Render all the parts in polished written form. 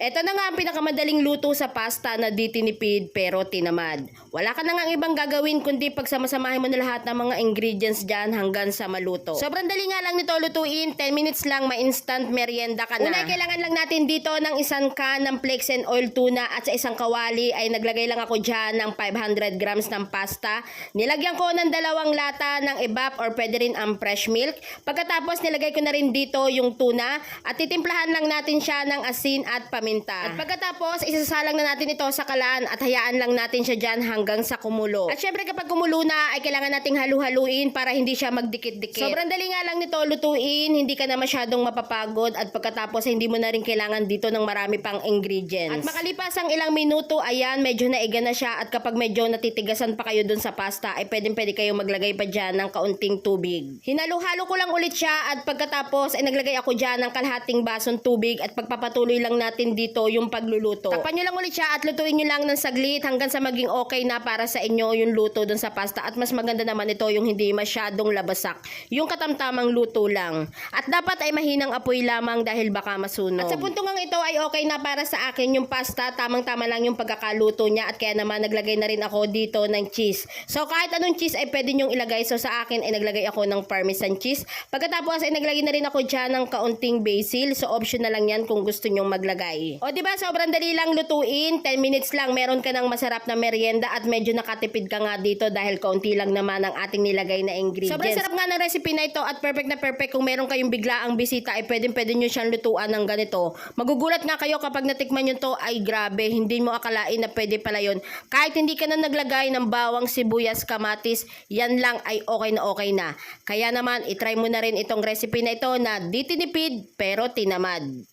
Ito na nga ang pinakamadaling luto sa pasta na di tinipid pero tinamad. Wala ka na nga ibang gagawin kundi pagsamasamahin mo na lahat ng mga ingredients dyan hanggang sa maluto. Sobrang dali nga lang nito lutuin, 10 minutes lang, may instant merienda ka na. Una, kailangan lang natin dito ng isang can ng flakes and oil tuna at sa isang kawali ay naglagay lang ako dyan ng 500 grams ng pasta. Nilagyan ko ng 2 lata ng evap or pwede rin ang fresh milk. Pagkatapos nilagay ko na rin dito yung tuna at titimplahan lang natin siya ng asin at paminta. At pagkatapos, isasalang na natin ito sa kalan at hayaan lang natin siya dyan hanggang sa kumulo. At syempre kapag kumulo na, ay kailangan nating halu-haluin para hindi siya magdikit-dikit. Sobrang dali nga lang nito lutuin, hindi ka na masyadong mapapagod at pagkatapos hindi mo na rin kailangan dito ng marami pang ingredients. At makalipas ang ilang minuto, ayan, medyo naiga na siya at kapag medyo natitigasan pa kayo dun sa pasta, ay pwede kayong maglagay pa dyan ng kaunting tubig. Hinalo-halo ko lang ulit siya at pagkatapos ay naglagay ako dyan ng kalahating basong tubig at pagpapatuloy lang natin dito yung pagluluto. Takpan nyo lang ulit siya at lutuin nyo lang ng saglit hanggang sa maging okay na para sa inyo yung luto dun sa pasta. At mas maganda naman ito yung hindi masyadong labasak. Yung katamtamang luto lang. At dapat ay mahinang apoy lamang dahil baka masunog. At sa punto ngang ito ay okay na para sa akin yung pasta. Tamang-tama lang yung pagkakaluto niya at kaya naman naglagay na rin ako dito ng cheese. So kahit anong cheese ay pwede nyong ilagay. So sa akin ay naglagay ako ng parmesan cheese. Pagkatapos ay naglagay na rin ako dyan ng kaunting basil. So optional lang yan kung gusto nyong maglagay. O diba sobrang dali lang lutuin, 10 minutes lang meron ka ng masarap na merienda at medyo nakatipid ka nga dito dahil kaunti lang naman ang ating nilagay na ingredients. Sobrang sarap nga ng recipe na ito at perfect na perfect kung meron kayong biglaang bisita ay pwede nyo siyang lutuan ng ganito. Magugulat nga kayo kapag natikman nyo to ay grabe, hindi mo akalain na pwede pala yun. Kahit hindi ka na naglagay ng bawang, sibuyas, kamatis, yan lang ay okay na okay na. Kaya naman itry mo na rin itong recipe na ito na di tinipid pero tinamad.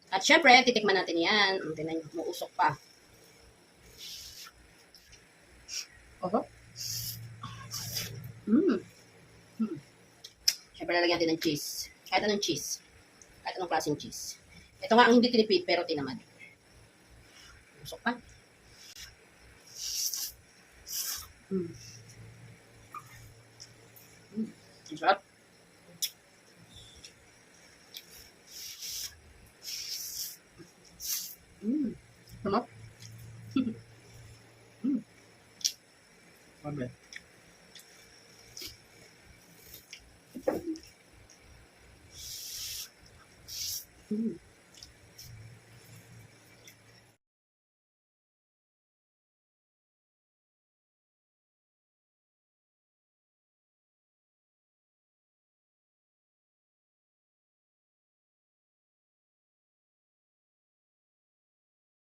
At syempre, titikman natin yan. Tingnan nyo, muusok pa. Oho. Syempre, lalagyan natin ng cheese. Kahit anong cheese. Kahit anong klaseng cheese. Ito nga ang hindi tinipid, pero tinamad. Muusok pa. Ang sarap. Sarap.